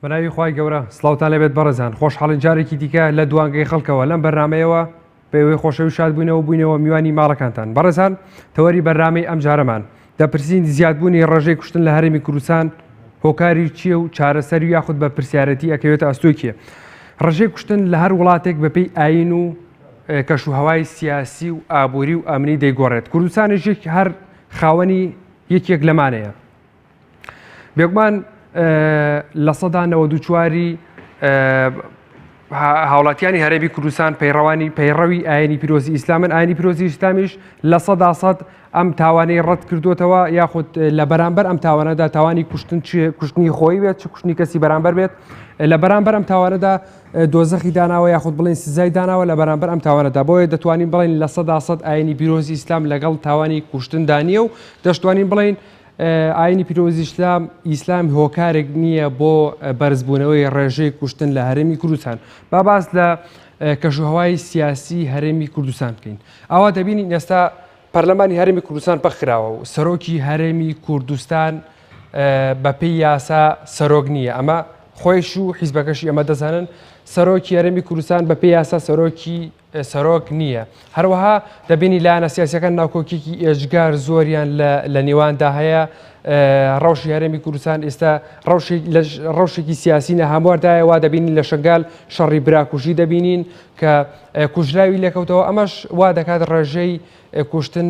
بەناوی خوای گەورە سڵاوتان لەبێت بەڕێزان خۆشحاڵین جارێکی دیکە لە دوانگەی خەڵکەوە لەم بەرنمەیەوە بەوەی خۆشەوی شاد بوونەوە میوانی ماڵەکانتان بەڕێزان تەوەری بەرنامەی ئەم جارەمان دەپرسین زیادبوونی ڕێژەی کوشتن لە هەرێمی کوردستان هۆکاری چییە و چارەسەر یاخود بە پرسیارەتی ئەکەوێتە ئەستۆکیە. ڕێژەی کوشتن لە هەر وڵاتێک بەپێی ئاین و کەشوهەوای سیاسی و ئابووری و ئەمنی دەیگۆڕێت. کوردستانێک هەر خاوەنی یەکێک لەمانەیە. بێگومان لە سەدا 92 هاوڵاتیانی هەرێمی کوردستان پەیڕەوی ئاینی پیرۆزی ئیسلامن. ئاینی پیرۆزی ئیسلامیش لە 100% ئەم تاوانەی ڕەت کردوتەوە یاخود لە بەرامبەر ئەم تاوانەدا تاوانی کوشتنی خۆی بێت چ کوشتنی کەسی بەرامبەر بێت لە بەرامبەر ئەم تاوانەدا دۆزەخی داناوە یاخود بڵێن سزای داناوە لە بەرامبەر ئەم تاوانەدا. بۆیە دەتوانین بڵێن لە 100% ئاینی پیرۆزی ئیسلام لەگەڵ تاوانی کوشتندا نییە و دەشتوانین بڵێن ئاینی پیرۆزی ئیسلام هۆکارێک نییە بۆ بەرزبوونەوەی ڕێژەی کوشتن لە هەرێمی کوردستان. با باس لە کەشوهەوای سیاسی هەرێمی کوردستان بکەین. ئەوە دەبینی ئێستا پەرلەمانی هەرێمی کوردستان پەخراوە و سەرۆکی هەرێمی کوردستان بەپێی یاسا سەرۆک نییە. ئەمە خۆیش و حیزبەکەشی ئەمە دەزانن سەرۆکی هەرێمی کوردستان بەپێی یاسا سەرۆک نییە. هەروەها دەبینی لایەنە سیاسیەکان ناوکۆکیی ئێژگار زۆریان لە نێواندا هەیە. ڕەوشی هەرێمی کوردستان ئێستا ڕەوشێکی سیاسی هەمواردایەوە دەبینین لە شنگال شەڕی براکوژی دەبینین کە کوژراوی لێکەوتەوە. ئەمەش وا دەکات ڕێژەی کوشتن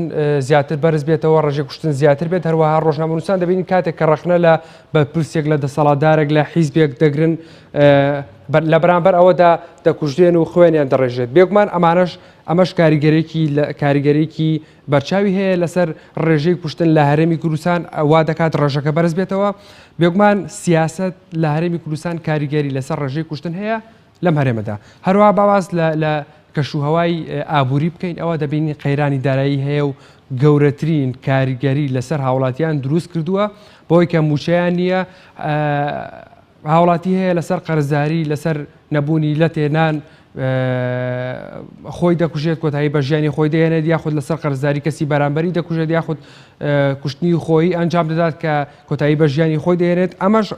زیاتر بەرز بێتەوە ڕێژەی کوشتن زیاتر بێت. هەروەها ڕۆژنامەنووسان دەبینین کاتێک کە ڕەخنە لە بەرپرسێک لە دەسەڵاتدارێک لە حیزبێک دەگرن لە بەرامبەر ئەوەدا دەکوژدێن و خوێنیان دەڕێژێت. بێگومان ئەمەش کاریگەرێکی بەرچاوی هەیە لەسەر ڕێژەی کوشتن لە هەرێمی کوردستان وا دەکات ڕێژەکە بەرز بێتەوە. بێگومان سیاست لە هەرێمی کوردستان کاریگەری لەسەر ڕێژەی کوشتن هەیە لەم هەرێمەدا. هەروەها باواز لە کەشوهەوای ئابووری بکەین ئەوە دەبینی قەیرانی دارایی هەیە و گەورەترین کاریگەری لەسەر هاوڵاتیان دروست کردووە بۆی کە موچەیان نییە. هاوڵاتی هەیە لەسەر قەرزداری لەسەر نەبوونی لە تێنان خۆی دەکوژێت کۆتایی بە ژیانی خۆی دێنێت یاخود لەسەر قەرزداری کەسی بەرامبەری دەکوژێت یاخود کوشتنی خۆی ئەنجام دەدات کە کۆتایی بە ژیانی خۆی دێنێت. ئەمەش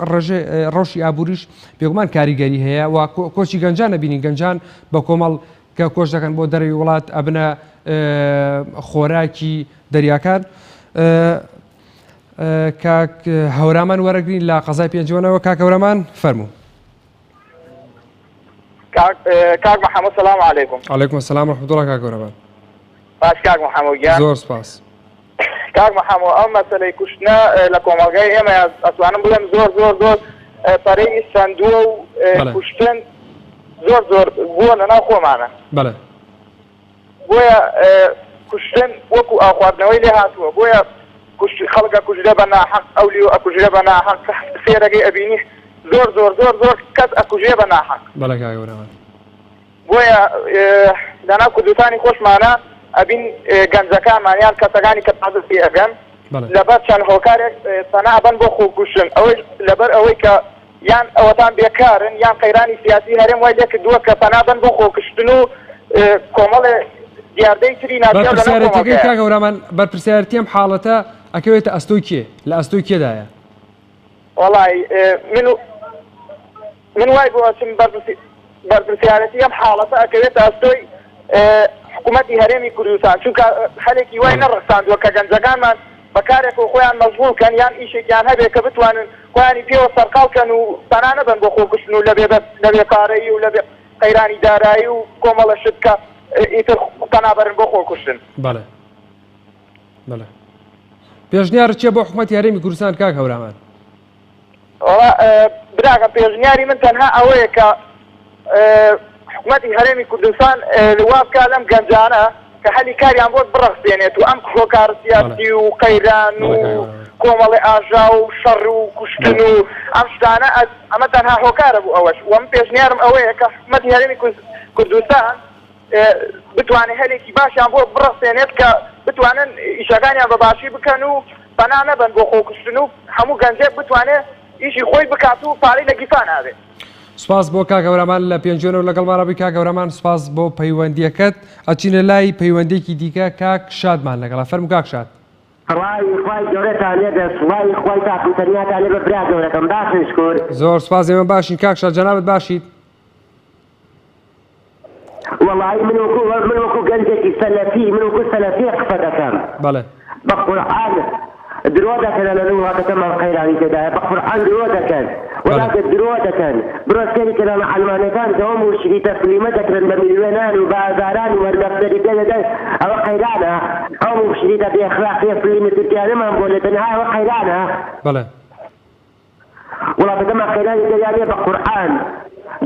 ڕەوشی ئابووریش بێگومان کاریگەری هەیە و کۆچی گەنجان نەبینین. گەنجان بە کۆمەڵ کە کۆچ دەکەن بۆ دەروی وڵات ئەبنە خۆراکی دەریاکان. کاک هەورامان وەرەگرین لە قەزای پێنجەوەنەوە. کاک هەورامان فەرموو. کاک محەممەد سەلام عەلەیکوم. عەلەیکوم سەلام ڕەحمەتوڵڵا. کاک هەورامان باش کاک محەممەد گیان زۆر سپاس. کاک محەممەد ئەم مەسەلەی کوشتنە لە کۆمەلگای ئێمە ئەتوانم بڵێم زۆر پەرەی سندووە و کوشتن زۆر بووە لەناو خۆمانە. بەڵێ بۆیە کوشتن وەکو ئاخواردنەوەی لێ هاتووە. بۆیە خەڵکە کوژرە بە ناحەق ئەولی و ئەکوژرە بە ناحەق فێرەکەی ئەبینی زۆر کەس ئەکوژێ بە ناحەق. بەڵێ کاک هەورامان. بۆیە لەناو کوردستانی خۆشمانە ئەبین گەنجەکانمانیان کەسەکانی کە تازەسی ئەگەن لەبەر چەند هۆکارێک سەنابەن بۆ خۆکوشتن. ئەوەی لەبەر ئەوەی کە یان ئەوەتان بێکارن یان قەیرانی سیاسی هەرێم وای لێ کردووە کە سەنابەن بۆ خۆکشتن و کۆمەڵێ دیاردەی تری ناچێت. بەرپرسیارەتەکەی کاک هەورامان بەرپرسیارەتی ئەم حاڵەتە ئەکەوێتە ئەستۆی کێ؟ لە ئەستۆی کێدایە؟ وەڵای من وای بۆ ئەچم بەرپرسیارەتی ئەم حاڵەتە ئەکەوێتە ئەستۆی حکوومەتی هەرێمی کوردستان چونکە هەلێکی وای نەڕخساندووە کە گەنجەکانمان بەکارێک و خۆیان مەشغوڵکەن یان ئیشێکیان هەبێت کە بتوانن خۆیانی پێوە سەرقاڵکەن و سەنا نەبن بۆ خۆکشتن و لە بێکارایی و لە قەیرانی دارایی و کۆمەڵە شت کە ئیتر تەنابەرن بۆ خۆکشتن. بەڵێ پێشنیارت چییە بۆ حکوومەتی هەرێمی کوردستان کاک هەورامان؟ براکە پێشنیاری من تەنها ئەوەیە کە حکوومەتی هەرێمی کوردستان وا بکات لەم گەنجانە کە هەلی کاریان بۆ بڕەخسێنێت و ئەم هۆکار سیاسی و قەیران و کۆمەڵی ئاژا و شەڕ و کوشتن و ئەم شتانە ئەمە تەنها هۆکارە بوو ئەوەش. وەم پێشنیارم ئەوەیە کە حکوومەتی هەرێمی کوردستان بتوانێت هەلێکی باشیان بۆ بڕەخسێنێت کە بتوانن ئیشەکانیان بەباشی بکەن و بەنا نەبن بۆ خۆکشتن و هەموو گەنجێک بتوانێت ئیشی خۆی بکات و پارەی لە گیفان نابێت. سپاس بۆ کاگەورەمان لە پێنجۆنەوە لەگەڵمانەبووی کاگەورەمان سپاس بۆ پەیوەندیەکەت ئەچینە لای پەیوەندێکی دیکە کاک شادمان لەگەڵا فەرموو کاک شاد. ڕای خوای گەورەتان لێدە سوای خوای تاقیتەنیاتان لێ بە برا گەورەکەم باشن شکر. زۆر سپاس ئێمە باشین کاک شاد جەنابەت باشیت. وەڵی من وەکو گەنجێکی سەلەفی من وەکو سەلەفی قسە دەکەم. بەڵێ. بە قورئان درۆ دەکەن لە وڵاتەکەمان قەیرانی تێدایە بە قورئان درۆ دەکەن وەڵاتە درۆ دەکەن بڕۆ سێری کە لە معلمانەکان کەەوە موشری تەسلیمە دەکرن بە میلیۆنان و بە ئازاران و وەردەفتەری دەدەن ئەوە قەیرانە ئەو موشری دە بێخلاقیە فلیمە تورکیانەمان بۆ لە تەنها ئەوە قەیرانە. بەڵێ. وڵاتەکەمان قەیرانی تێدایە بە قورئان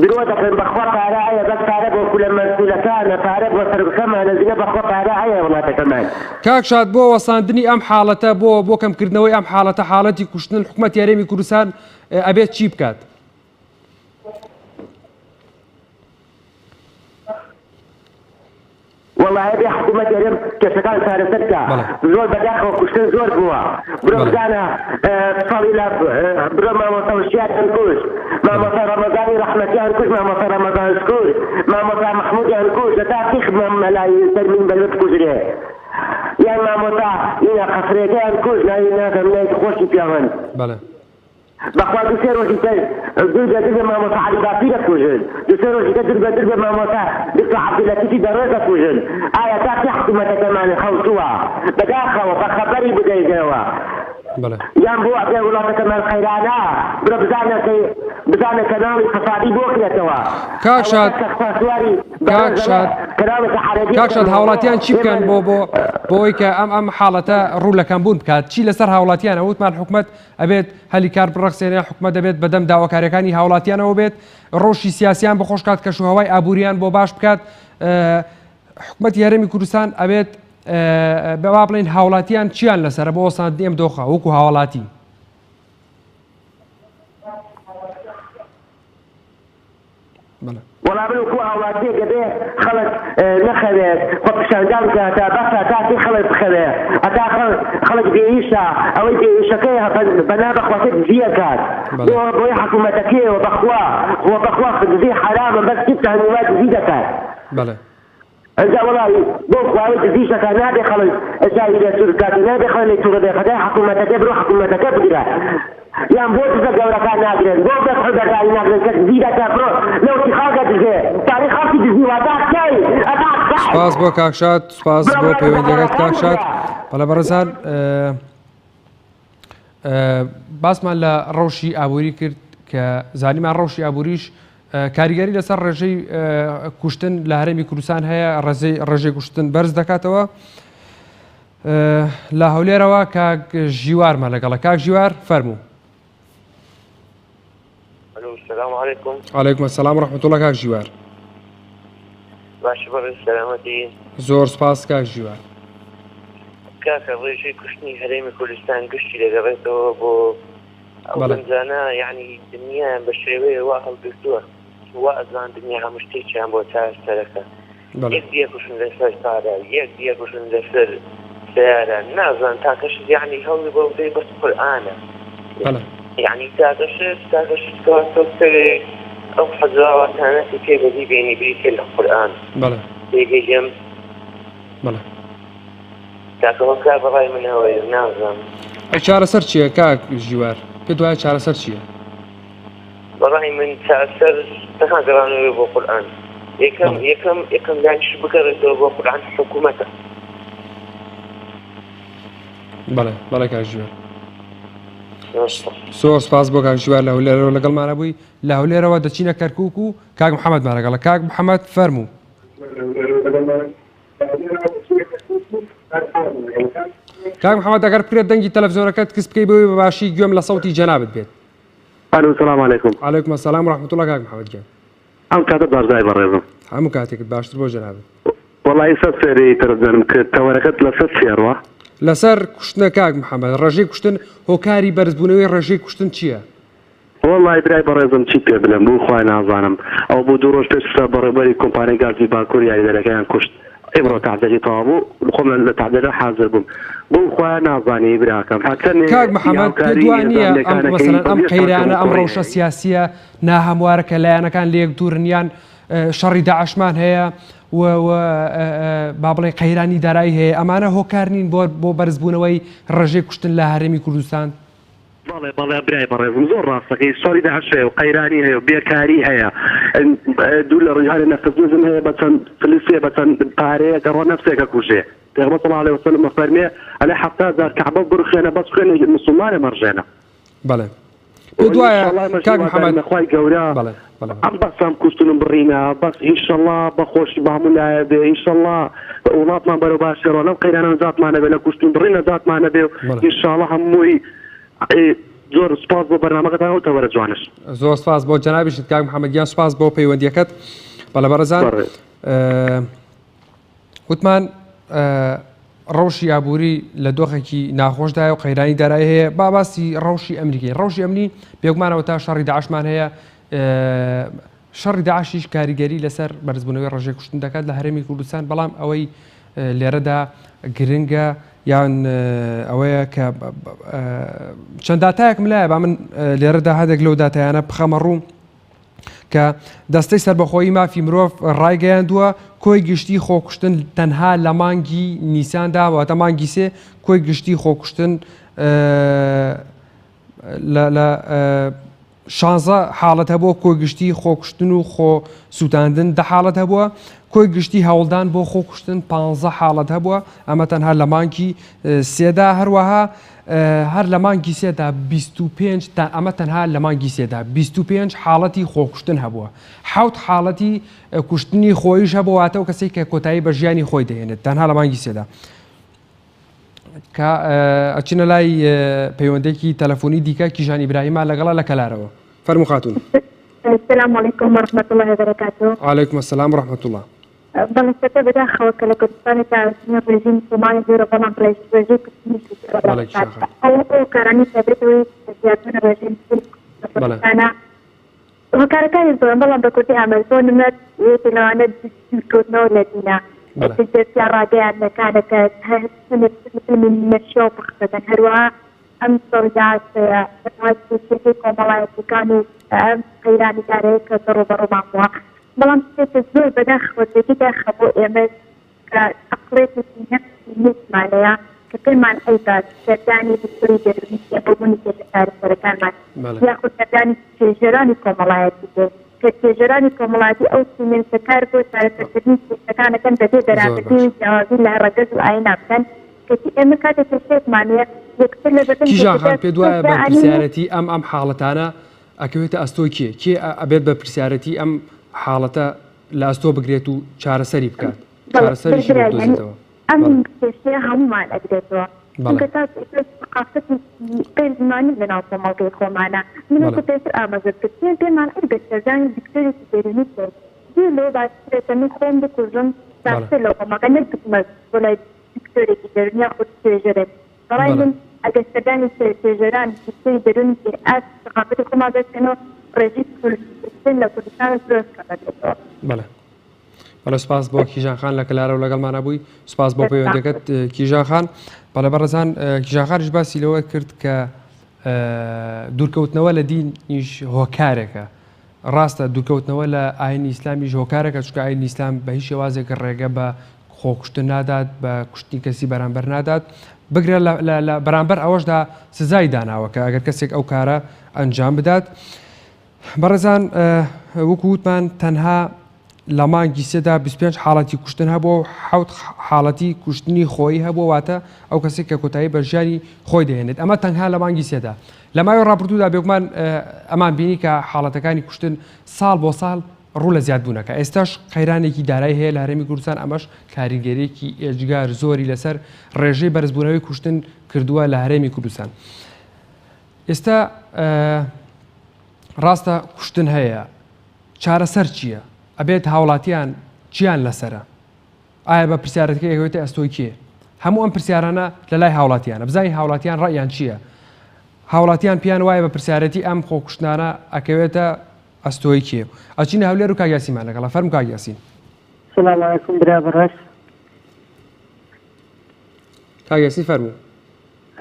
درۆ دەکەن بەخوا پارە هەیە بەس پارە بۆ کولە مەسئولەکانە پارە بۆ سەربکەمانە زینە بەخوا پارە هەیە وڵاتەکەمان. کاک شاد بۆ وەساندنی ئەم حاڵەتە بۆ کەمکردنەوەی ئەم حاڵەتە حاڵەتی کوشتن حکوومەتی هەرێمی کوردستان ئەبێت چی بکات؟ والله هذه حكومة اليوم كشكال سارسكا زور بداخل كشتن زور بوا برو بزانا صليلا برو ما مصوشيات هنكوش ما مصر رمضاني رحمتي هنكوش ما مصر رمضان سكوش ما مصر محمودي هنكوش لتا تخدم ملايين ترمين بلد كوزري يا ما مصر إنا قصريتي هنكوش لا ينادى من يتخوشي فيهن بله بخوا دوسر وجه درب ما مصر علي باطيلة كوجن دوسر وجه درب ما مصر دكتور عبد اللطيف دروزة كوجن آية تاكي حكومة كمان خوتوا بداخل وبخبري بدايجوا بله يام بو عبد الله كمان خيرانا برو بزانا كناوي فسادي بوكلتوا كاكشاد هاوڵاتیان چی بکەن بۆی کە ئەم حاڵەتە ڕوولەکەم بوون بکات چی لەسەر هاوڵاتیان ئەوتمان حکومەت ئەبێت هەلی کار بڕەخسێنێ حکومەت دەبێت بەدەم داواکاریەکانی هاوڵاتیانەوە بێت ڕۆژی سیاسیان بەخۆشکات کە شوهەوای ئابووریان بۆ باش بکات حکومەتی هەرێمی کوردستان ئەبێت بەوا بڵێن هاوڵاتیان چیان لەسەرە بۆ وەساندنی ئەم دۆخە وەکو هاوڵاتی والله بلوكو هاوڵاتی دەبێ خەڵک نەخەوێت خۆپیشاندان کاتە بەسە تاتی خەڵک بخەوێ ئەتا خەڵک بێئیشە ئەوەی بێئیشەکەی بەنا بەخواتێت دزیە کات بۆی حکوومەتەکەیەوە بەخوا دزی حرامە بەس کتە هەنووا دزی دەکات. ئەجا وڵی بۆ خواوی دزیشەکە نابێ خەڵک ئەجای لە سوورکات نابێ خەڵک لە تووڕە بێخەدای حکوومەتەکە بڕۆ حکوومەتەکە بگرە یان بۆ دزە گەورەکان ناگرێت بۆ بەس حودەکانی ناگرێت کە دزی دەکات بڕۆ لەوتی خاڵگە دزێ تاریخ خەڵکی دزی واداکەی سپاس بۆ کاکشاد سپاس بۆ پەیوەندیەکەت کاکشاد بەڵێ بەڕێزان باسمان لە ڕەوشی ئابووری کرد کە زانیمان ڕەوشی ئابووریش کاریگەری لەسەر ڕێژەی کوشتن لە هەرێمی کوردستان هەیە ڕێژەی کوشتن بەرز دەکاتەوە لە هەولێرەوە کاک ژیوارمە لەگەڵە کاک ژیوار فەرموو. السلام عليكم. وعليكم السلام ورحمة الله كاك جوار. باش بر سلامتي. زور سپاس كاك جوار. كاك ريجي كشني هريمي كردستان قشتي لقريته بو أو زانا يعني الدنيا بشريوية واحد بيستوى وأزان دنيا مشتيش عم بوتاش تلك. يك كشن لسر سارة يك كشن لسر سيارة نازان تاكش يعني هو بودي بس قرآن. بلى. يعني تاكش توصل أو حزاوة تانتي كيف بدي بيني بيك القرآن. بلى. بيجي جم. بلى. تاكو كاب راي من هو نازم. چارە سەر چییە کاک ژیوار پێ دوایە چارە سەر چییە؟ بەڕای من چارەسەر تەخانگەڕانەوەی بۆ قورئان یەکەم دانیش بگەڕێتەوە بۆ قورئان حکوومەتە. بەڵێ بەڵێ کاک ژیوار زۆر سپاس بۆ کاک ژیوار لە هەولێرەوە لەگەڵمانە بووی لە هەولێرەوە دەچینە کەرکووک و کاک محەممەدمان لەگەڵە کاک محەممەد فەرموو. کاک محەممەد ئەگەر بکرێت دەنگی تەلەڤیزۆنەکەت کەس بکەی بۆی بەباشی گوێم لە سەوتی جەنابەت بێت. ئەلو سەلام عەلەیکوم. عەلەیکوم ئەسسەلام وەڕەحمەتوڵڵا کاک محەممەد گیان. ئەم کاتە باشدای بەڕێزم. هەموو کاتێکت باشتر بۆ جەنابەت. وەڵی سەد سێری تەرەجەم کرد تەوەرەکەت لەسەر چێڕوە؟ لەسەر کوشتنە کاک محەممەد ڕێژەی کوشتن هۆکاری بەرزبوونەوەی ڕێژەی کوشتن چییە؟ وڵی برای بەڕێزم چی پێ بلێم بوو خوای نازانم ئەو بوو دوو ڕۆژ پێش بەڕێبەری کۆمپانیای گازی باکوور یاریدەرەکەیان کوشت ئێمە تعدەلی تەواو بوو خۆم لە تعدەلە حاضر بووم بۆ خۆیان نازانی براکەم کاک محەممەد پێ دوانیە مەسەڵەن ئەم قەیرانە ئەم ڕەوشە سیاسیە ناهەموارە کە لایەنەکان لە یەک دوورنیان شەڕی داعشمان هەیە با بڵێ قەیرانی دارایی هەیە ئەمانە هۆکار نین بۆ بەرزبوونەوەی ڕێژەی کوشتن لە هەرێمی کوردستان بەڵێ برای بەڕێزم زۆر ڕاستەکەی شەڕی داعش هەیە و قەیرانی هەیە و بێکاری هەیە دوو لە ڕژهاری نەفتەزم هەیە بە چەند فلسێ بە چەند پارەیە کە ڕۆ نەفسێکە کوژێ پێغەمبەر صلی الله علیه وسلم فەرمێ ئەلێ 70000 کەعبە بڕخێنە بەس خوێنێ مسلمانە مەڕژێنە بەڵێ دوایە کاک محەممەد خی گەورە ئەم بەسام کوشتنم بڕینە بەس ئینشەڵڵا بەخۆشی بامولایە بێ ئینشەڵڵا وڵاتمان بەرەو باشێڕۆ لەم قەیرانە زاتمانە بێ لە کوشتن بڕینە زاتمانە بێ ئینشەڵڵا هەمووی زۆر سپاس بۆ بەرنامەکەتان و تەوەرە جوانش زۆر سپاس بۆ جەنابیشت کاک محەممەدیان سپاس بۆ پەیوەندیەکەت بەڵێ بەڕێزان وتمان ڕەوشی ئابووری لە دۆخێکی ناخۆشدایە و قەیرانی دارایی هەیە باسی ڕەوشی ئەمریکی ڕەوشی ئەمنی پێگومانەوە تا شەڕی داعشمان هەیە شەڕی داعشیش کاریگەری لەسەر بەرزبوونەوەی ڕێژەی کوشتن دەکات لە هەرێمی کوردستان بەڵام ئەوەی لێرەدا گرنگە یان ئەوەیە کە چەند داتایەکم لایە با من لێرەدا هەدێک لەو داتایانە بخەمە ڕوو کە دەستەی سەربەخۆیی مافی مرۆڤ ڕایگەیاندووە کۆی گشتی خۆکوشتن تەنها لە مانگی نیساندا واتە مانگی سێ کۆی گشتی خۆکوشتن لە 16 حاڵەت هەبووە کۆی گشتی خۆکوشتن و خۆ سووتاندن 10 حاڵەت هەبووە کۆی گشتی هەوڵدان بۆ خۆکوشتن 15 حاڵەت هەبووە ئەمە تەنها لە مانگی سێدا هەروەها هەر لە مانگی سێدا 25 تا ئەمە تەنها لە مانگی سێدا 25 حاڵەتی خۆکوشتن هەبووە 7 حاڵەتی کوشتنی خۆیش هەبوواتە و کەسێک کە کۆتایی بە ژیانی خۆی دەهێنێت تەنها لە مانگی سێدا کە ئەچینە لای پەیوەندێکی تەلەفۆنی دیکە کیژان ئیبراهیمە لەگەڵا لە کەلارەوە فەرموو خاتون. السلام عليكم ورحمة الله وبركاته. وعليكم السلام ورحمة الله. بلشت بداخل كردستان تاع رژیم سومالی زیر بلان پلیس رژیم کشمیر او کارانی ثابتوی زیادون رژیم کردستان و کارکاری بلان بکردی عمل کنند یتلوانه کردن ولدینا تجسیا راجعنا كانت من مشوا بخصوصا هروها ام صرجات هذه كمالات كانوا قيران داري كسروا برمانوا بلان تزور بداخل بداخل بو كأقلية نفس معناها كل ما أيضا تداني بالطريقة اللي يبغون يتعرف كان ما يأخذ تداني تجاري كمالات كتجاري كمالات أو من سكاربو تعرف تدني سكانة كان بدي دراسة جوازي لها رجز وعينا كان كتي أمكانة تشيء معناها يكتب لبتن كيجا خان بدوا ببرسيارتي أم حالتنا أكيد أستوكي كي أبيت ببرسيارتي أم حالته لا أستو بقريتو شهر سري بكات شهر سري شو بدوزيتوا أم كشيء هم ما أقدروا كتاب ثقافتي غير زماني بنا وصمالك يخو معنا من كنت أمازل كتير بما أرجع تزاني دكتوري تدريني دي لو بعد تاني خوم بكوزن تحصل وما كان يدكمل ولا دكتوري تدريني يأخذ تجربة طبعا أجل تداني تجران دكتوري تدريني أس ثقافتي خوما بس إنه رجيت كل سنة كل سنة درس كذا بله بەڵێ سپاس بۆ کیژان خان لە کەلارە و لەگەڵمانە بووی سپاس بۆ پەیوەندەکەت کیژان خان بەڵێ بەڕێزان کیژان خانیش باسی لەوە کرد کە دوورکەوتنەوە لە دینیش هۆکارێکە ڕاستە دوورکەوتنەوە لە ئاینی ئیسلامیش هۆکارێکە چونکە ئاینی ئیسلام بە هیچ شێوازێک ڕێگە بە خۆکوشتن نادات بە کوشتنی کەسی بەرامبەر نادات بگرێت لە بەرامبەر ئەوەشدا سزای داناوە کە ئەگەر کەسێک ئەو کارە ئەنجام بدات بەڕێزان وەکو وتمان تەنها لە مانگی سێدا 25 حاڵەتی کوشتن هەبووە و 7 حاڵەتی کوشتنی خۆی هەبووە واتە ئەو کەسێک کە کۆتایی بە ژیانی خۆی دەهێنێت ئەمە تەنها لە مانگی سێدا لە ماوەی ڕابردوودا بێگومان ئەمان بینی کە حاڵەتەکانی کوشتن ساڵ بۆ ساڵ ڕوو لە زیادبوونەکە ئێستاش قەیرانێکی دارایی هەیە لە هەرێمی کوردستان ئەمەش کاریگەریەکی ئێجگار زۆری لەسەر ڕێژەی بەرزبوونەوەی کوشتن کردووە لە هەرێمی کوردستان ئێستا ڕاستە کوشتن هەیە چارەسەر چییە؟ ئەبێت هاوڵاتیان چیان لەسرە؟ ئایا بە پرسیارەتەکە ئەوێتە ئەستۆی کێ؟ هەموو ئەم پرسیارانە لە لای هاوڵاتیانە بزانین هاوڵاتیان ڕەیان چییە؟ هاوڵاتیان پیان وایە بە پرسیارەتی ئەم خۆکوشتانە ئەکەوێتە ئەستۆی کێ؟ ئەچینە هەولێر و کاگیاسیمان لەگەڵا فەرموو کاگیاسین. سلام علیکم برا بەڕێز. کاک یاسین فەرموو.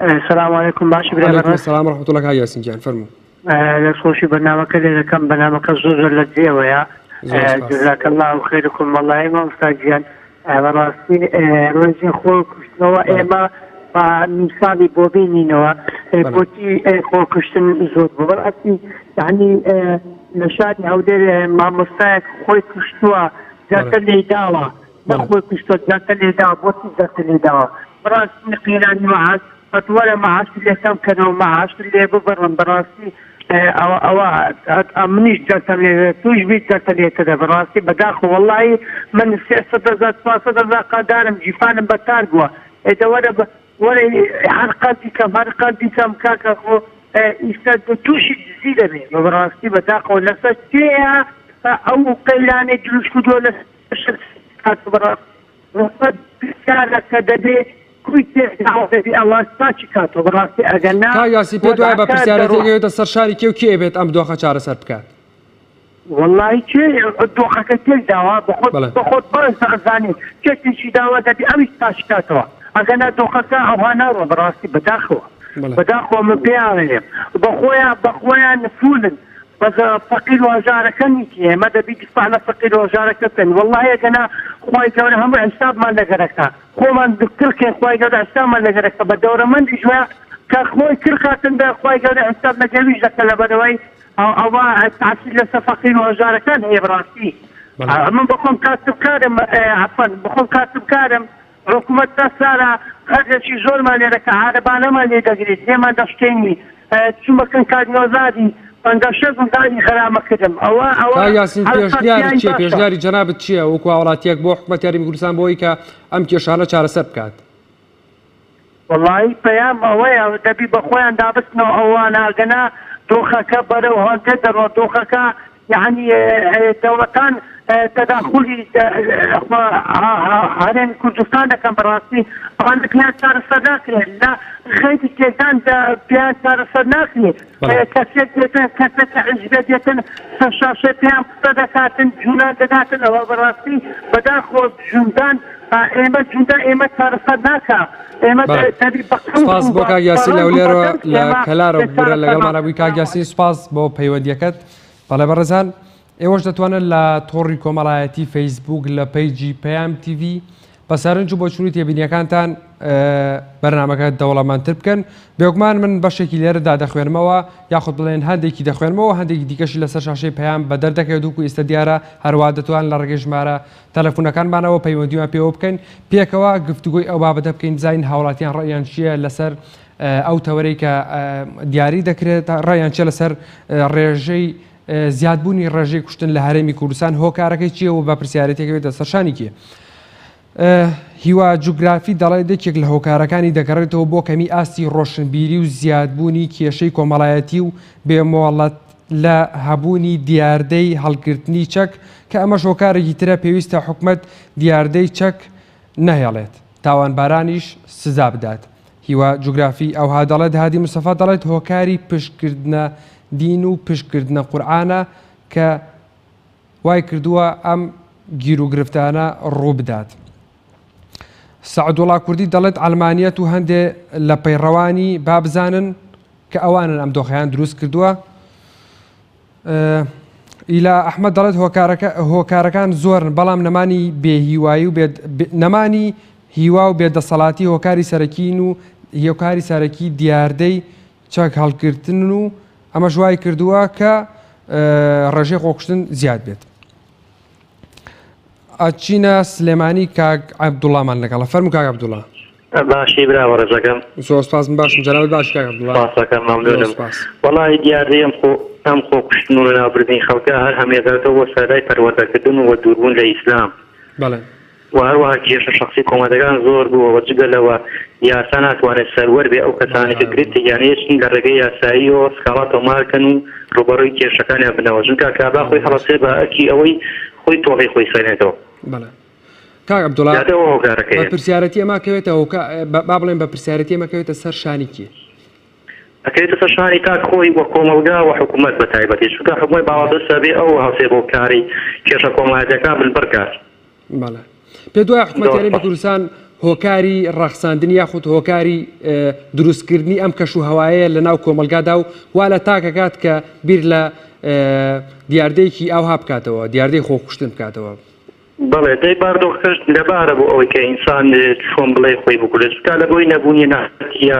السلام عليكم باش وعليكم السلام ورحمة الله. کاک یاسین گیان فەرموو. لەخۆشی بەرنامەکە لێ دەکەم بەنامەکە زۆر لە جێوەیە جزاك الله خيركم والله مامۆستا گیان بەڕاستی ڕۆژی خۆ کوشتنەوە ئێمە میساڵی بۆ بینینەوە بۆچی خۆکوشتن زۆر بوو بەڕاستی یعنی لە شاری هەولێر مامۆستایەک خۆی کوشتووە جاتە لێداوە نەخۆی کوشتووە جاتە لێداوە بۆچی جاتە لێداوە بەڕاستی قیرانی مەعاش فتوەرە مەعاش لێتەم کەنەوە مەعاش لێ ببڕم بەڕاستی ئەوە منیش جاتە لێ توش بیت جاتە لێتەدە بەڕاستی بەداخۆ وەڵی من 300,000 قادارم جیفانم بەتار بووە ئێدە وەرە هەر قەتی کەم کاکە خۆ ئیستا تووشی دزی دەبێت بەڕاستی بەداخۆ لەسەر تێە ئەو قەیلانەی دروست کردووە لە پرسیارەکە دەبێت کاک یاسین پێت وایە بە پرسیارەتێکەوێتە سەر شاری کێ و کێ بێت ئەم دۆخە چارەسەر بکات؟ والله کێ دۆخەکە تێک داوە بەخۆت بەرز دەزانێت کێکێکی داوا دەبێ ئەویش تاشکاتەوە ئەگەنا دۆخەکە ئەوها ناڕۆ بەڕاستی بەداخەوە من پێیاڵێم بەخۆیان نفولن بەس فەقیر و هەژارەکە نیتی ئێمە دەبی دیفاع لە فەقیر و هەژارەکە بکەن والله ئەگەنا خوای گەورە هەموو حسابمان لەگەرەکە خۆمان دکترکێن خوای گەورە حسابمان لەگەرەکە بە دەورەمەندی جوێ کە خۆی کرخاتندا خوای گەورە حساب نەگەویش دەکە لەبەرەوەی ئەوە تاثیر لەسەر فەقیر و هەژارەکان هەیە بەڕاستی من بخۆم کاتبکارم عەفەن بخۆم کاتبکارم حکوومەت دەسارە خەرجێکی زۆرمان لێ دەکە عارەبانەمان لێ دەگرێت لێمان دەشتێنی چوومەکەن کاردنەوەزادی کاک یاسین پێشنیاری چییە؟ پێشنیاری جەنابەت چییە وەکو وڵاتیەک بۆ حکوومەت یاریمی کوردستان بۆی کە ئەم کێشانە چارەسەر بکات؟ وەڵی پەیام ئەوەیە دەبی بە خۆیان دابستنەوە ئەوانە گەنا دۆخەکە بەرەو هەڵکە دەڕۆ دۆخەکە یعنی دەوڵەتان تداخلی هەرێمی کوردستان دەکەن بەڕاستی ئەوان دەکەیان چارەسەر ناکرێت لە خەیتی تێکدان پێیان چارەسەر ناکرێت کەسێک دێتن کەسێکە حیزبێ دێتن شاشێ پێیان قسە دەکاتن جوونان دەداتن ئەوە بەڕاستی بەداخۆ جوندان ئێمە چارەسەر ناکە سپاس بۆ کاک یاسین لەولێرەوە لە کەلارەوە بورە لەگەڵمانە بووی. کاک یاسین سپاس بۆ پەیوەندیەکەت. بەڵێ بەڕێزان ئێوەش دەتوانن لە تۆڕی کۆمەڵایەتی فەیسبوک لە پەیجی پەیام تیڤ بە سەرنج و بۆ چوونی تێبینیەکانتان بەرنامەکە دەوڵەمەندتر بکەن. بێگومان من بەشێکی لێرەدا دەخوێنمەوە یاخود بڵێن هەندێکی دەخوێنمەوە هەندێکی دیکەشی لەسەر شاشەی پەیام بە دەردەکەوێت دووکو ئێستا دیارە هەروە دەتوان لە ڕێگەی ژمارە تەلەفۆنەکانمانەوە پەیوەندیمان پێوە بکەن پێکەوە گفتوگۆی ئەو بابەتە بکەین بزانین هاوڵاتیان ڕێیان چییە لەسەر ئەو تەوەرەی کە دیاری دەکرێت ڕێیان چیە لەسەر ڕێژەی زیادبوونی ڕێژەی کوشتن لە هەرێمی کوردستان هۆکارەکەی چییە و بە پرسیارەتێکەوێتە سەرشانی کێ. هیوا جوگرافی دەڵێت یەکێک لە هۆکارەکانی دەگەڕێتەوە بۆ کەمی ئاستی ڕۆشنبیری و زیادبوونی کێشەی کۆمەڵایەتی و بێمۆڵەت لە هەبوونی دیاردەی هەڵگرتنی چەک کە ئەمە هۆکارێکی ترە پێویستە حکوومەت دیاردەی چەک نەهێڵێت تاوانبارانیش سزا بدات. هیوا جوگرافی ئەوها دەڵێت هادی مستەفا دەڵێت هۆکاری پشتکردنە دین و پشتکردنە قورئانە کە وای کردووە ئەم گیر و گرفتانە ڕوو بدات. سەعودوڵا کوردی دەڵێت ئەڵمانیەت و هەندێ لە پەیڕەوانی با بزانن کە ئەوانن ئەم دۆخەیان دروست کردووە. ئیلا ئەحمەد دەڵێت هۆکارەکان زۆرن بەڵام نەمانی بێهیوایی و نەمانی هیوا و بێدەسەڵاتی هۆکاری سەرەکین و هێوکاری سەرەکی دیاردەی چەک هەڵگرتن و ئەمە ژوای کردووە کە ڕێژەی خۆکوشتن زیاد بێت. ئەچینە سلێمانی کاک عەبدوڵڵامان لەگەڵە. فەرموو کاک عەبدوڵڵا. باشی براوە ڕێزەکەم زۆر سپاسم باشم جەنابەت باش کاک عەبدوڵڵا. سپاسەکەم مەمنونم. وەڵی دیاردەی ئەم خۆکوشتن و لە ناوبردنی خەڵکە هەر هەمێداتەوە بۆ سەرای پەروەردەکردن و دووربوون لە ئیسلام. بەڵێ. و هەروەها کێشە شەخسی کۆمەڵەکان زۆر بووەوە جگەلەوە یاسا ناتوانێت سەروەر بێ ئەو کەسانی کە گرێت یانەیەچین لە ڕێگەی یاساییەوە سکاڵات تۆمارکەن و ڕوبەڕووی کێشەکانیان بنەوە چونکە کابرا خۆی هەڵەسێ بە ئەرکی ئەوەی خۆی تۆڵی خۆی سەرێنێتەوە. بەڵێ. کاک عەبدوڵڵا بە پرسیارەتی ئەماکەوێتەوە با بڵێن بە پرسیارەتی ئەمەکەوێتە سەر شانی کێ؟ ئەکەوێتە سەر شانی کاک خۆی وە کۆمەلگا و حکوومەت بە تایبەتی چونکە حکوومەت باوەدەستە بێ ئەو هەڵسێ بۆ کاری کێشە کۆمەڵایەتیەکان بنبەرکات. بەڵێ. پێ دوای حکوومەت یاریمی کوردستان هۆکاری ڕەخساندنی یاخود هۆکاری دروستکردنی ئەم کەش و هەوایەیە لە ناو کۆمەلگادا و وا لە تاکەکات کە بیر لە دیاردەیەکی ئاوها بکاتەوە دیاردەی خۆکوشتن بکاتەوە. بەڵێ دەی باردۆخەش لەبارە بۆ ئەوەی کە ئینسان چۆن بڵێ خۆی بکولێت بکا لە بۆی نەبوونی ناحەتیە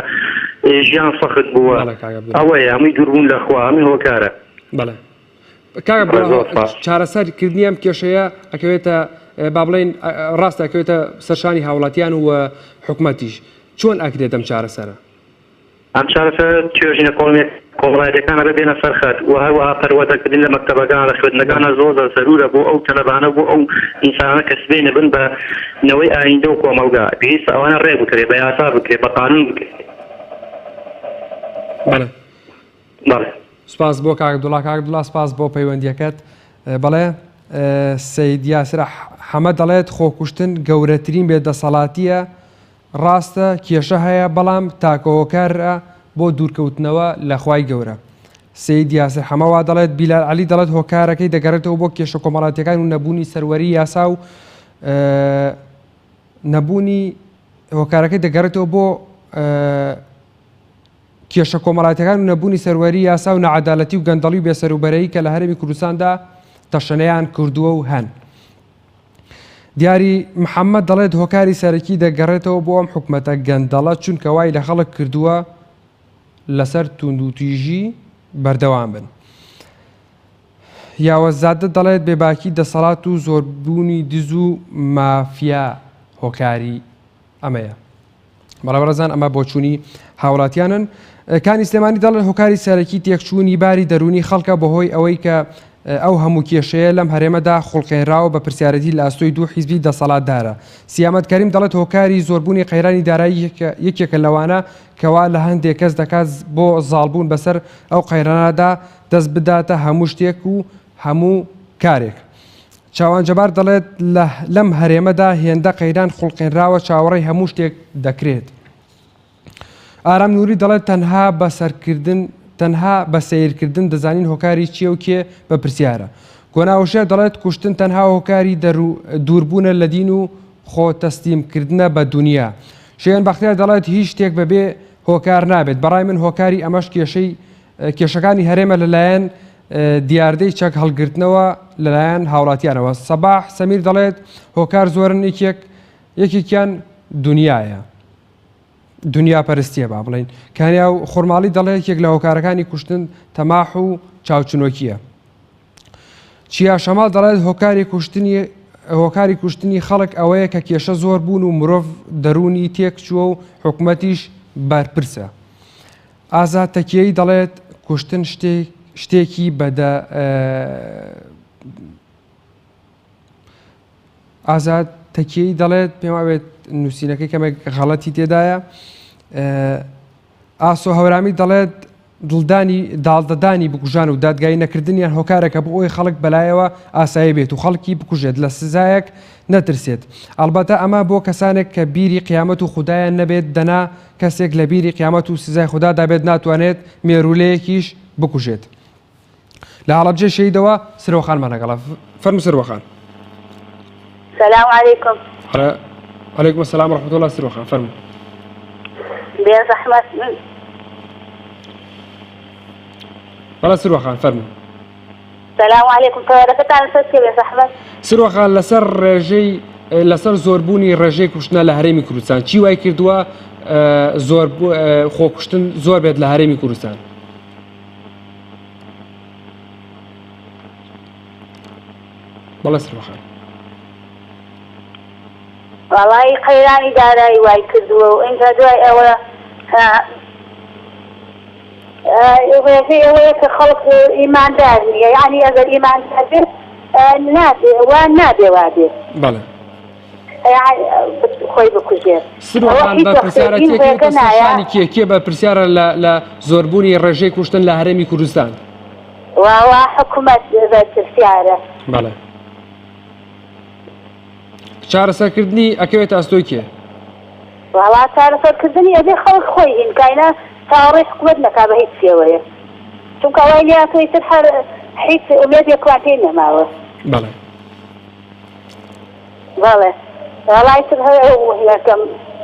ژیان فەخت بووە ئەوەیە هەمووی دووربوون لەخوا هەمووی هۆکارە. بەڵێ چارەسەرکردنی ئەم کێشەیە ئەکەوێتە با بڵێن ڕاستە ئەکەوێتە سەرشانی هاوڵاتیان و حکومەتیش چۆن ئەکرێت ئەم چارەسەرە؟ ئەم چارەسەر توێژینە کۆمەڵایەتەکانە ببێنە سەرخەت و هەروەها پەروەردەکردن لە مەکتەبەکان لە خوێندنەکانە زۆر سەرورە بۆ ئەو تەلەبانە بۆ ئەو ئینسانانە کە سبەینە بن بە نەوەی ئایندە و کۆمەلگا پێویستە ئەوانە ڕێ بکرێت بە یاسا بکرێت بە قانون بکرێت. بەڵێ سپاس بۆ کاک عەبدوڵڵا سپاس بۆ پەیوەندیەکەت. بەڵێ سەید یاسر حەمە دەڵێت خۆکوشتن گەورەترین بێدەسەڵاتیە ڕاستە کێشە هەیە بەڵام تاکە هۆکارە بۆ دوورکەوتنەوە لە خوای گەورە. سەید یاسر حەمە وا دەڵێت بیلال عەلی دەڵێت هۆکارەکەی دەگەڕێتەوە بۆ کێشە کۆمەڵاتیەکان و نەبوونی سەروەری یاسا و نەبوونی هۆکارەکەی دەگەڕێتەوە بۆ کێشە کۆمەڵاتیەکان و نەبوونی سەروەری یاسا و نەعەدالەتی و گەندەڵی و بێسەروبەرەیی کە لە هەرێمی کوردستاندا تەشەنەیان کردووە و هەن. دیاری محەممەد دەڵێت هۆکاری سەرەکی دەگەڕێتەوە بۆ ئەم حکومەتە گەندەڵە چونکە وای لە خەڵک کردووە لەسەر توندوتیژی بەردەوام بن. یاوەزادە دەڵێت بێباکی دەسەڵات و زۆربوونی دز و مافیا هۆکاری ئەمەیە. بەڵێبەڕێزان ئەمە بۆچوونی هاوڵاتیانن. کانی سلێمانی دەڵێت هۆکاری سەرەکی تێکچوونی باری دەرونی خەڵکە بەهۆی ئەوەی کە ئەو هەموو کێشەیە لەم هەرێمەدا خوڵقێنراوە بە پرسیارەتی لە ئاستۆی دوو حیزبی دەسەڵاتدارە. سیامەت کەریم دەڵێت هۆکاری زۆربوونی قەیرانی دارایی یەکێکە لەوانە کەوا لە هەندێک کەس دەکات بۆ زاڵبوون بەسەر ئەو قەیرانەدا دەست بداتە هەموو شتێک و هەموو کارێک. چاوانجەبار دەڵێت لەم هەرێمەدا هێندە قەیران خوڵقێنراوە چاوەڕێی هەموو شتێک دەکرێت. ئارام نووری دەڵێت تەنها بە سیرکردن دەزانین هۆکاری چیە و کێ بە پرسیارە. کۆناوشێ دەڵێت کوشتن تەنها هۆکاری دووربوونە لە دین و خۆ تەسلیمکردنە بە دنیا. شێن بەختیار دەڵێت هیچ شتێک بەبێ هۆکار نابێت. بەڕای من هۆکاری ئەمەش کێشەکانی هەرێمە لەلایەن دیاردەی چەک هەڵگرتنەوە لەلایەن هاوڵاتیانەوە. سەباح سەمیر دەڵێت هۆکار زۆرن یەکێکیان دنیاە. دنیا پەرستیە با بڵین. کانیا و خۆرماڵی دەڵێت یەک لە هۆکارەکانی کوشتن تەماح و چاوچنۆکیە. چیا شەماڵ دەڵێت هۆکاری کوشتنی خەڵک ئەوەیە کە کێشە زۆر بوون و مرۆڤ دەرونی تێکچووە و حکومەتیش بەرپرسە. ئازاد تەکیەی دەڵێت کوشتن شتێکی ئازاد تەکیەی دەڵێت پێماوێت نووسینەکەی کەمێک غەڵەتی تێدایە. ئاسۆ هەورامی دەڵێت داڵدەدانی بکوژان و دادگایی نەکردنیان هۆکارێکە بۆ ئەوی خەڵک بەلایەوە ئاسایی بێت و خەڵکی بکوژێت لە سزایەک نەترسێت. ئەلبەتە ئەمە بۆ کەسانێک کە بیری قیامەت و خوددایان نەبێت دەنا کەسێک لە بیری قیامەت و سزای خوددا دابێت ناتوانێت مێرولەیەکیش بکوژێت. لە هەڵەبجێ شەیدەوە سرۆخانمان لەگەڵە. فەرمو سرۆخان. السلام عليكم. عليكم السلام ورحمة الله. سرۆخان فەرمو. بێ زەحمەت بەڵێ سرۆخان فەرمو. السلام عليكم. تەوەرەکەتان سەرکە بێ زەحمەت. سرۆخان لەسەر زۆربوونی ڕێژەی کوشتنە لە هەرێمی کوردستان چی وای کردووە خۆکوشتن زۆر بێت لە هەرێمی کوردستان؟ بەڵێ سرۆخان. وەڵای قەیرانی دارایی وای کردووە و ئینجا دوای ئەوە ئەوەیە کە خەڵک ئیماندار نییە یعنی ئەگەر ئیماندار بێت وان نابێ وا بێت. بەڵێ خۆی بکوژێت. سرۆخان بە پرسیارەتێکی کێ بە پرسیارە لە زۆربوونی ڕێژەی کوشتن لە هەرێمی کوردستان؟ وا حکوومەت بە پرسیارە. بەڵێ چارەسەرکردنی ئەکەوێت ئاستۆی کێ؟ وڵا چارەسەرکردنی ئەبێ خەڵک خۆی هینکاینا چاوەڕێی حکوومەت نەکا بە هیچ شێوەیە چونکە ئەوەی لێهاتۆی تر هەر هیچ ئومێدێکوان پێی نەماوە. بەڵێ بەڵێ والله يسرها وهي كم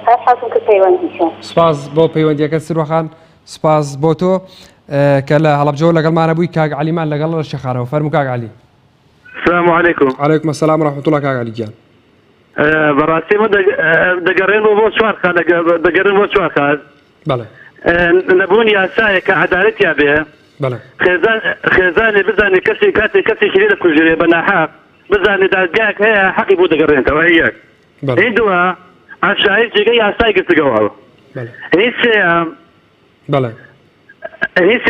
حاسم كتيوان سپاس بۆ پەیوەندیەکە سروەخان سپاس بۆ تۆ کە لە هەڵەبجەوە لەگەڵمانە بووی کاک عەلیمان لەگەڵ شەخانەوە فەرموو کاک عەلی. السلام عليكم. وعليكم السلام ورحمة الله كاك علي جان. براسي ما دقرين بو شوارخا دقرين بو شوارخا. بله. نبوني اساي كعدالة يا به. بله. خزاني بزاني كسي شريدة كل بنا حق بزاني دقاك هي حقي بو دقرين توهيك. بله. هيدوا عشان جاي اساي قلت جواب. بله. هيس بله. هيس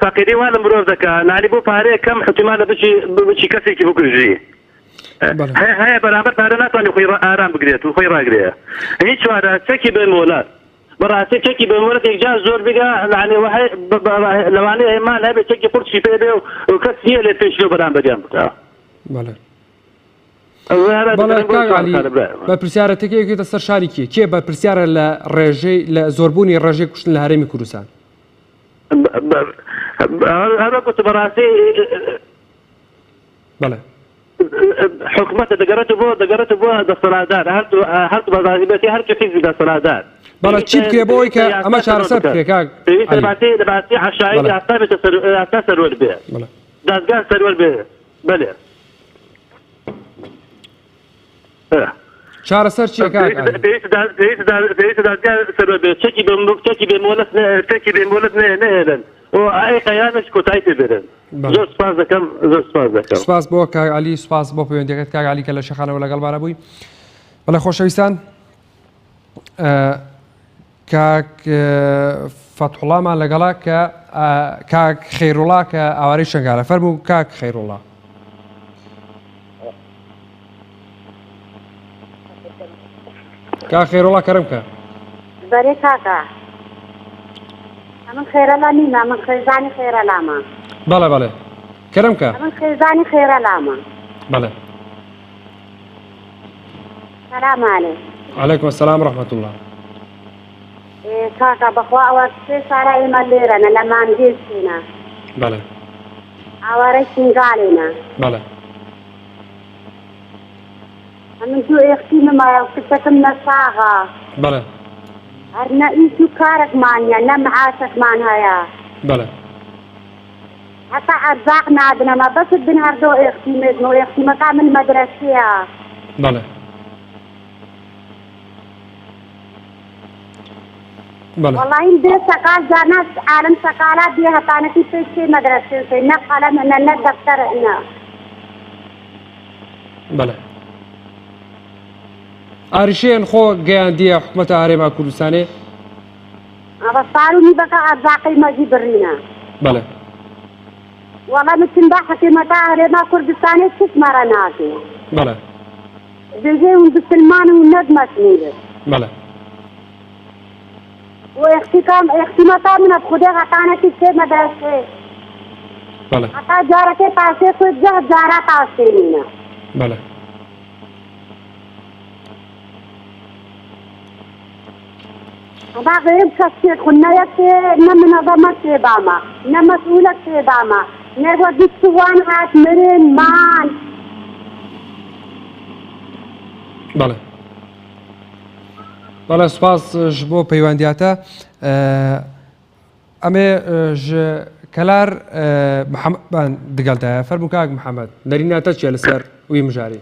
فقيدي ولا مروف ذكاء نعني بو باري كم احتمال بشي كسي كيف كل هاي برامج بارنات ولا خير آرام بقريت وخير راقريه هيك شو تكي بالمولات براسي تكي بالمولات إجازة زور بقى يعني واحد لو أنا ما نبي تكي فرش في بيده وكسي اللي تشلو برامج بجنب بله بله كاك علي بپرسیارەتەکە یەکێتە سەر شاری کێ بەپرسیارە لە ڕێژەی لە زۆربوونی ڕێژەی کوشتن لە هەرێمی کوردستان هذا كنت براسي بله حكومة دقرت بو دستلادار هرت بزاهبتي هرت حزب دستلادار بله چی بکرێ بۆ ئەوەی کە ئەمە چارەسەر بکرێ کاک دەباسی عشایی ئاستا سەروەر بێ دادگا سەروەر بێ بەلێ چارەسەر چییە کاک عەلی پێویستە دادگا سەروەر بێ چەکی بێمۆلت نهێنن و ئای قەیانش کۆتایی پێ بێرن زۆر سپاس دەکەم سپاس بۆ کاک عەلی سپاس بۆ پەیوەندیەکەت کاک عەلی کە لە شەخانەوە لەگەڵمانە بووی. بەڵێ خۆشەویستان کاک فەتحوڵامان لەگەڵا کە کاک خەیروڵا کە ئاوارەی شنگارە فەرموو کاک خەیروڵا. کاک خەیروڵا کەرەم کە بەرێ کاکە ئەمن خێرەلا نینە من خێزانی خێرەلامە بەڵێ بەڵێ کەرەم کە ئەمن خێزانی خێرەلامە بەڵێ سەلام عەلەیکم. عەلەیکم السەلام ورحمەة الله. کاکە بەخوا ئەوە سێ ساڵە ئێمە لێرەنە لە مانگێشتینە بەڵێ ئاوارەی شنگالێنە بەڵێ ئەمن دوو ئێختیممایە و کچەکەم نەساغا بەڵێ هەر نە ئیش و کارێکمانیە نە معاشێکمان هەیە بەڵێ هەتا ئەرزاق نادنەمە بەست بن هەردوو ئێختیمێتن و ئێختیمەکە من مەدرەسەیە بەڵێ بەڵێ وەڵاهی بێ سەقال جاناس عالم سەقالات بێ هەتانەتی پێشێ مەدرەسەی نە قەلەمە نە دەفتەرە نە بەڵێ ئاریشێن خۆ گەیاندیە حکوومەتە هەرێما کوردستانێ ئەوە ساڵونی بەکە ئەرزاقی مەجی بڕینە بەڵێ وەڵا مچن با حکوومەتە هەرێما کوردستانێ چشمەرە ناکێ بەڵێ دەژێ و بسلمان و نەدمەسنیرت بەڵێ و ئێختیمەکە منە بخودێ هەتانەتی سێ مەدرسێ بەڵێ هەتا جارەکەی پاسێ خۆی جارە تاسێنینە بەڵێ هەتا غێرم کەسێت خو نەیەکێ نە منەظەمە سێبامە نە مەسئولە سێبامە نەوە دیستوان هات مرن مان بەڵێ بەڵێ سوپاسش بۆ پەیوەندیاتە ئەمێ کەلار محەممەد دگەڵتایە فەرموو کاک محەممەد دەریناتە چیە لەسەر وی مژاری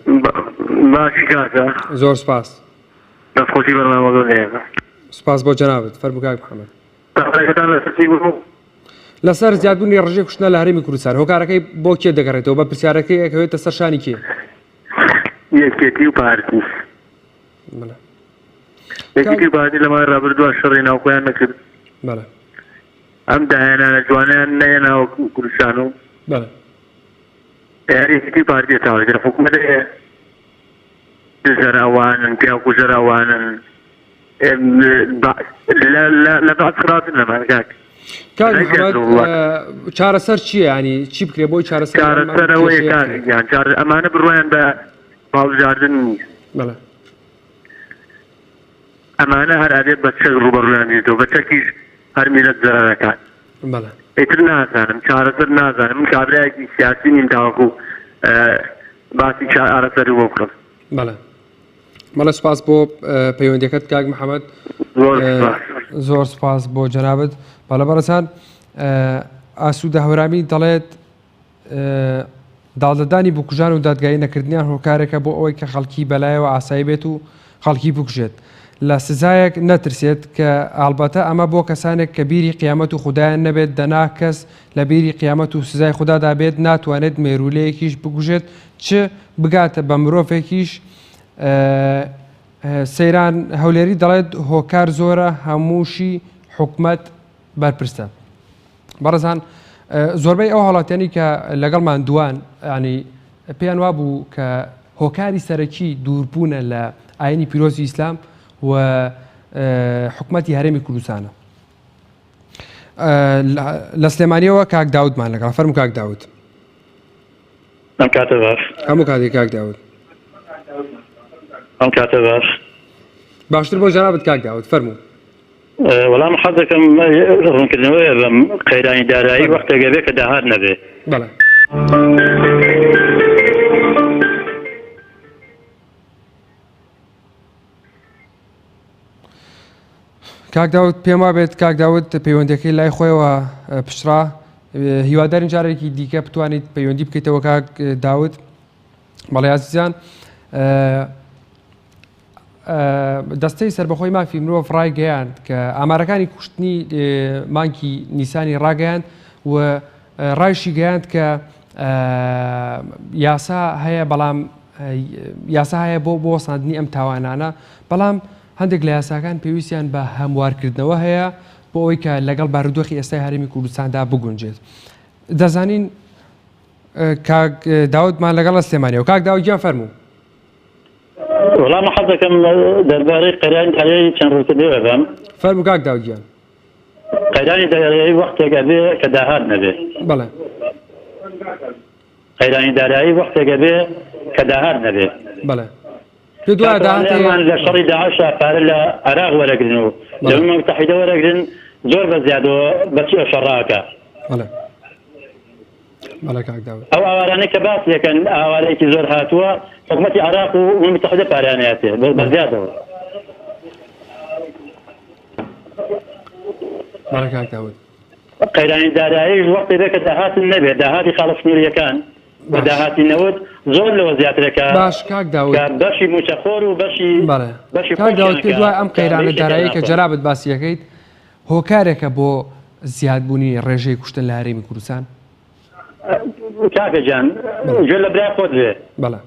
باشی کاکە زۆر سپاس دەستخۆشی بەرنامەکە سپاس بۆ جەنابەت فەرموو کاک محەممەد محەممەد لەسەر زیادبوونی ڕژەی کوشتنە لە هەرێمی کوردستان هۆکارەکەی بۆ کێ دەگەڕێتەوە بە پرسیارەکەی ئەکەوێتە سەر شانی کێ یەکێتی و پارتی یەکێتی پارتی لەمای ڕابردووە شەڕی ناوخۆیان نەکرد بەڵێ ئەم داهێنانە جوانیان نەیەناوە کوردستان و بەڵێ یەکێتی پارتی تاوەکرد حکوومەت دژەراوانن پیاکوژەراوانن لە بەعد خراپن لەمان کاک کاک محەممەد چارەسەر چییە ینی چی بکرێ بۆی چارەسەرەوەی کاکیان ئەمانە بڕۆیان بە باڵژاردن نیست بەڵێ ئەمانە هەر ئەبێت بە چەک ڕوبەڕویان دیتەوە بە چەکیش هەر میلەت زەرەکات بەڵێ ئیتر نازانم چارەسەر نازانم من کابرایەکی سیاسی نیم تاوەکو باسی چارەسەری بۆ بکەم بەڵێ مەڵە سپاس بۆ پەیوەندیەکەت کاک محەممەد زۆر سپاس بۆ جەنابەت بەڵە بەڕەسان ئاسوودە هەورامی دەڵێت داڵدەدانی بکوژان و دادگایی نەکردنیان هۆکارێکە بۆ ئەوەی کە خەڵکی بەلایەوە ئاسایی بێت و خەڵکی بکوژێت لە سزایەک نەترسێت کە ئالبەتە ئەمە بۆ کەسانێک کە بیری قیامەت و خوددایان نەبێت دەنا کەس لە بیری قیامەت و سزای خوددادا بێت ناتوانێت مێرولەیەکیش بکوژێت چ بگاتە بە مرۆڤێکیش سەیران هەولێری دەڵێت هۆکار زۆرە هەمووشی حکومەت بەرپرسە بەڕێزان زۆربەی ئەو هەڵاتیانی کە لەگەڵمان دوان ینی پێیان وابوو کە هۆکاری سەرەکی دووربوونە لە ئاینی پیرۆزی ئیسلام و حکومەتی هەرێمی کوردستانە لە سلێمانیەوە کاک داودمان لەگەڵ فەرموو کاک داود ئەم کاتە باش هەموو کاتێک کاک داود ئەم کاتە باش باشتر بۆ جەنابەت کاک داود فەرموو وەڵام حەز دەکەم ڕوونکردنەوەیە بەم قەیرانی دارایی وەختێکە بێ کە داهات نەبێ بەڵێ کاک داود پێم وابێت کاک داود پەیوەندەکەی لای خۆیەوە پشرا هیوادارین جارێکی دیکە بتوانیت پەیوەندی بکەیتەوە کاک داود بەڵێ عزیزان دەستەی سربەخۆی مافی مرۆڤ ڕایگەیاند کە ئامارەکانی کوشتنی مانکی نیسانی ڕاگەیاند و ڕایشی گەیاند کە یاسا هەیە بەڵام یاسا هەیە بۆ ساندنی ئەم تاوانانە بەڵام هەندێک لە یاساکان پێویستیان بە هەموارکردنەوە هەیە بۆ ئەوەی کە لەگەڵ بارودۆخی ئێستای هەرێمی کوردستاندا بگونجێت دەزانین کاک داودمان لەگەڵ سلێمانیەوە کاک داود گیان فەرموو وەڵام حەز دەکەم دەربارەی قەیرانی دارایی چەند ڕوونکردنەوە بەم فەرموو کاک داود گیان قەیرانی دارایی وەختێکە بێ کە داهات نەبێ بەڵێ قەیرانی دارایی وەختێکە بێ کە داهات نەبێ بەڵێ پێ دوای داهاتمان لە شەڕی داعشا پارە لە عێراق وەرەگرن و لە ئەمم متحیدە وەرەگرن زۆر بە زیادەوە بەچی شەڕاکە بەڵێ بەڵێ کاک داود ئەو ئاوارانەی کە باس یەکەن ئاوارەیەکی زۆر هاتووە حکومەتی عێراق و ئەمم متحیدە پارانەیەتێ بە زیادەوە بەڵێ کاک داود قەیرانی دارایی وەختی بێ کە داهاتن نەبێت داهاتی خاڵە سنووریەکان بە داهاتی نەوت زۆر لەوە زیاترەکە باش کاک داود بەشی موچەخۆر و بەشی کاک داود پێ دوای ئەم قەیرانە دارایی کە جەنابەت باسیەکەیت هۆکارێکە بۆ زیادبوونی ڕێژەی کوشتن لە هەرێمی کوردستان کاکە جان گوێ لە برای خۆت بێ بەڵێ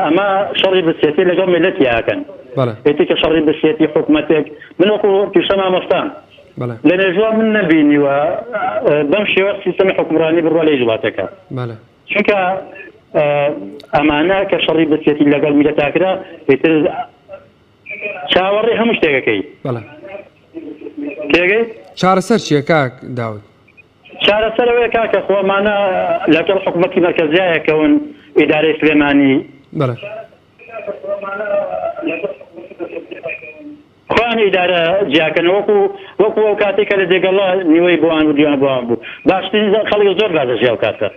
ئەمە شەڕی بەسێتی لەگەڵ میلەتی یاکەن پێتی کە شەڕی بەسێتی حکومەتێک من وەکو پیشە مامۆستا لە نێژوان من نەبینیوە بەم شێوە سیستەمی حکومڕانی بڕوا لە وڵاتەکە چونکە ئەمانە کە شەڕی بەسێتی لەگەڵ میلەتاکرا پێتر چاوەڕێ هەموو شتێکەکەی تێگەی چارەسەر چییە کاک داود چارەسەرەوەی کاکە خۆمانە لەگەڵ حکومەتی مەرکەزیایەکەون ئیدارەی سلێمانی خوان ئیدارە جیاکەن وەکو ئەو کاتێکە لە جێگەڵا نیوەی بۆوان و دیوان بۆوان بوو باشترین خەڵک زۆر بازەژیا و کاتە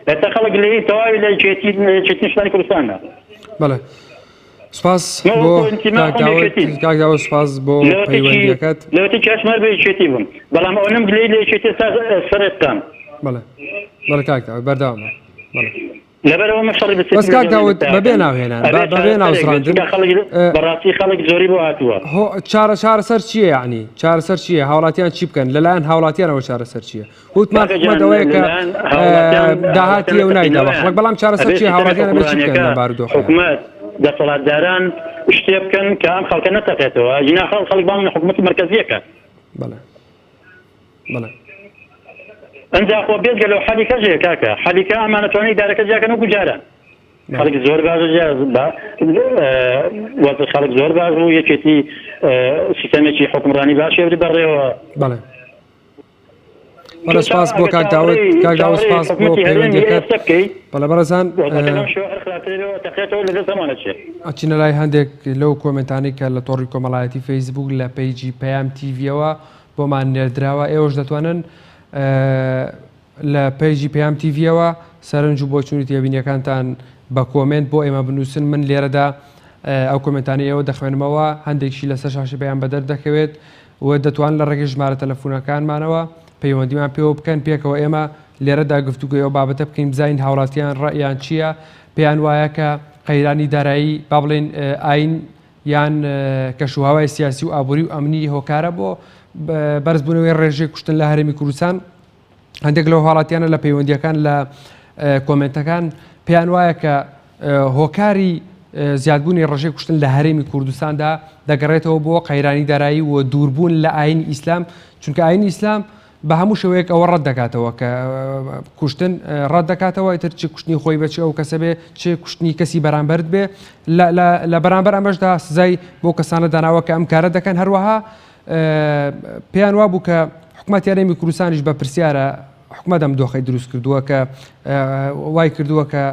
ئێستا خەڵک لەی تەواوی لە چێتی شتانی کوردستانە بەڵێ سپاس بۆ کاک داود سپاس بۆ پەیوەندیەکەت لەوەتی کەسمەر بە چێتی بووم بەڵام ئەوەنم گلەی لە چێتی سەرێتان بەڵێ کاک داود بەردەوامە لەبەرەوە مەشەڕی بەس کاک داود بەبێ ناوهێنان بەبێ ناوزڕاندن بەڕاستی خەڵک زۆری بۆ هاتووە چارەسەر چییە یعنی چارەسەر چییە هاوڵاتیان چی بکەن لەلایەن هاوڵاتیانەوە چارەسەر چییە وتمان حکومەت ئەوەیە کە داهاتی ئەو نایدا بە خەڵک بەڵام چارەسەر چییە هاوڵاتیانە بێ چی بکەن لە بارودۆخ حکومەت دەسەڵاتداران شتێ بکەن کە ئەم خەڵکە نەتەقێتەوە جنا خەڵک باڵن حکومەتی مەرکەزیەکە بەڵێ ئەنجا خۆ بێت لەو حەلیکە ژێ کاکە حەلیکە ئەمانەتوانی دارەکە جیاکەن وەکو جاران خەڵک زۆر باش وەزە خەڵک زۆر باش و یەکێتی سیستەمێکی حکومڕانی باشێ بەڕێوە بەڵێ سپاس بۆ کاک داود سپاس بۆ پەیوەندیەکەت بەڵێ بەڕێزان ئەچینە لای هەندێک لەو کۆمنتانی کە لە تۆڕی کۆمەڵایەتی فەیسبوک لە پەیجی پەیام تیڤیەوە بۆمان نێردراوە ئێوەش دەتوانن لە پێیجی پێیام تیڤیەوە سەرنج و بۆچوونی تێبینیەکانتان بە کۆمنت بۆ ئێمە بنووسن. من لێرەدا ئەو کۆمنتانەیەوە دەخوێنمەوە، هەندێکشی لەسەر شاشە پێیان بەدەر دەکەوێت و دەتوان لە ڕێگەی ژمارە تەلەفۆنەکانمانەوە پەیوەندیمان پێوە بکەن پێکەوە ئێمە لێرەدا گفتوگۆی بابەتە بکەین بزانین هاوڵاتیان ڕەیان چییە، پێیان وایە کە قەیرانی دارایی با بڵێن ئاین یان کەشوهاوای سیاسی و ئابووری و ئەمنی هۆکارە بۆ بەرزبوونەوەی ڕێژەی کوشتن لە هەرێمی کوردستان. هەندێک لەو هاوڵاتیانە لە پەیوەندیەکان لە کۆمنتەکان پێیان وایە کە هۆکاری زیادبوونی ڕێژەی کوشتن لە هەرێمی کوردستاندا دەگەڕێتەوە بۆ قەیرانی دارایی و دووربوون لە ئاینی ئیسلام، چونکە ئاینی ئیسلام بە هەموو شێوەیەک ئەوە ڕەت دەکاتەوە کە کوشتن ڕەت دەکاتەوە، ئیتر چ کوشتنی خۆی بە چ ئەو کەسە بێ چ کوشتنی کەسی بەرامبەرت بێ لە بەرامبەر ئەمەشدا سزای بۆ کەسانە داناوە کە ئەم کارە دەکەن. هەروەها پێیان وا بوو کە حکومەتی هەرێمی کوردستانیش بە پرسیارە حکومەتم دۆخەی دروست کردووە کە وای کردووە کە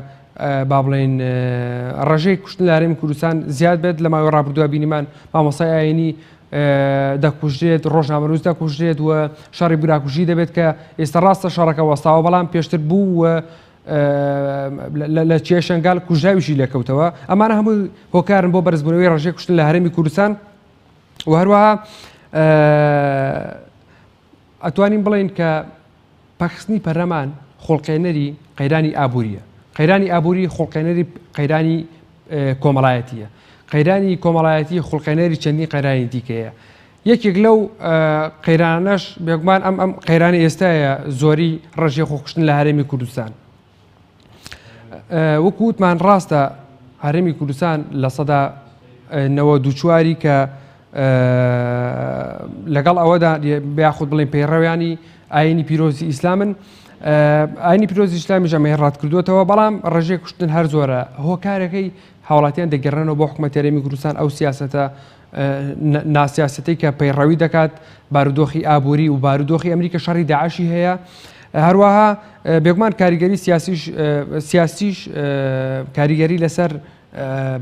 با بڵێن ڕێژەی کوشتن لە هەرێمی کوردستان زیاد بێت. لە ماوەی ڕابردووە بینیمان مامۆستای ئاینی دەکوژرێت، ڕۆژنامەنووس دەکوژرێت و شەڕی براکوژی دەبێت کە ئێستا ڕاستە شەڕەکە وەستاوە، بەڵام پێشتر بوو لە کێشەنگال کوژاویشی لێکەوتەوە. ئەمانە هەموو هۆکارن بۆ بەرزبوونەوەی ڕێژەی کوشتن لە هەرێمی کوردستان و هەروەها ئەتوانین بڵێن کە پەخستنی پەرلەمان خۆڵقێنەری قەیرانی ئابووریە. قەیرانی ئابووری خۆڵقێنەری قەیرانی کۆمەڵایەتیە. قەیرانی کۆمەڵایەتی خۆڵقێنەری چەندین قەیرانی دیکەیە. یەکێک لەو قەیرانەش بێگومان ئەم قەیرانی ئێستایە زۆری ڕێژەی خۆکوشتن لە هەرێمی کوردستان. وەکو وتمان ڕاستە هەرێمی کوردستان لە سەدا 92 کە لەگەڵ ئەوەدا بیاخود بڵێن پەیڕەویانی ئاینی پیرۆزی ئیسلامن. ئاینی پیرۆزی ئیسلامی ژەمەی ڕات کردوێتەوە، بەڵام ڕێژەی کوشتن هەر زۆرە. هۆکارەکەی هاوڵاتیان دەگەڕێنەوە بۆ حکومەتی هەرێمی کوردستان ئەو سیاسەتە ناسیاسەتەی کە پەیڕەوی دەکات بارودۆخی ئابووری و بارودۆخی ئەمریکا شەڕی داعشی هەیە. هەروەها بێگومان کاریگەری سیاسیش کاریگەری لەسەر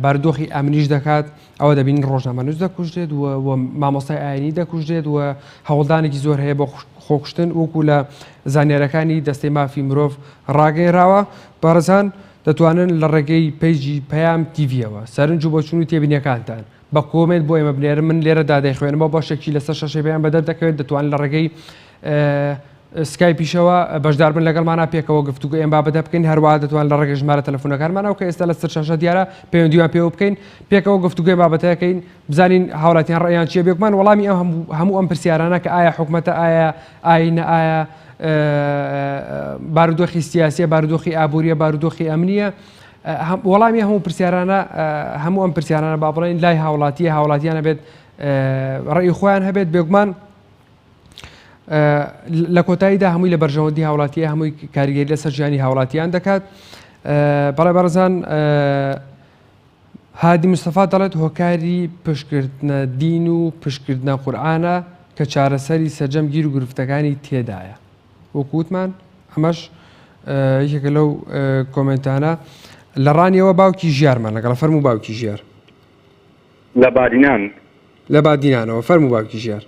بارودۆخی ئەمنیش دەکات. ئەوە دەبین ڕۆژنامەنووس دەکوژرێت و مامۆستای ئاینی دەکوژرێت و هەوڵدانێکی زۆر هەیە بۆ خۆکوشتن وەکو لە زانیارەکانی دەستەی مافی مرۆڤ ڕاگەیراوە. بەڕێزان دەتوانن لە ڕێگەی پەیجی پەیام تیڤیەوە سەرنج و بۆچوونی تێبینیەکانتان بە کۆمنت بۆ ئێمە بنێرن، من لێرەدا دەیخوێنمەوە بۆ شەکی لەسەر شاشەی پێیان بەدەر دەکەوێت. دەتوانن لە ڕێگەی سکایپیشەوە بەشدار بن لەگەڵمانە پێکەوە گفتوگۆ ئێمە بابەتە بکەین. هەروەها دەتوان لە ڕێگەی ژمارە تەلەفۆنەکانمانەوە کە ئێستا لەسەر شاشە دیارە پەیوەندیمان پێوە بکەین، پێکەوە گفتوگۆی بابەتەکەین، بزانین هاوڵاتیان ڕێیان چیە. بێگومان وەڵامی هەموو ئەم پرسیارانە کە ئایا حکومەتە، ئایا ئاینە، ئایا بارودۆخی سیاسیە، بارودۆخی ئابووریە، بارودۆخی ئەمنیە، وەڵامی هەموو پرسیارانە هەموو ئەم پرسیارانە با بڵێن لای هاوڵاتیان هەبێت ڕێی خۆیان هەبێت. بێگومان لە کۆتاییدا هەمووی لە بەرژەوەندی هاوڵاتیە، هەمووی کاریگەری لەسەر ژیانی هاوڵاتیان دەکات. بەڵێ بەڕێزان هادی مستەفا دەڵێت هۆکاری پشتکردنە دین و پشتکردنە قورئانە کە چارەسەری سەرجەم گیر و گرفتەکانی تێدایە. وەکووتمان ئەمەش یەکێکە لەو کۆمنتانە. لە ڕانیەوە باوکی ژیارمان لەگەڵ فەرموو باوکی ژیار لە بادینانەوە فەرموو باوکی ژیار.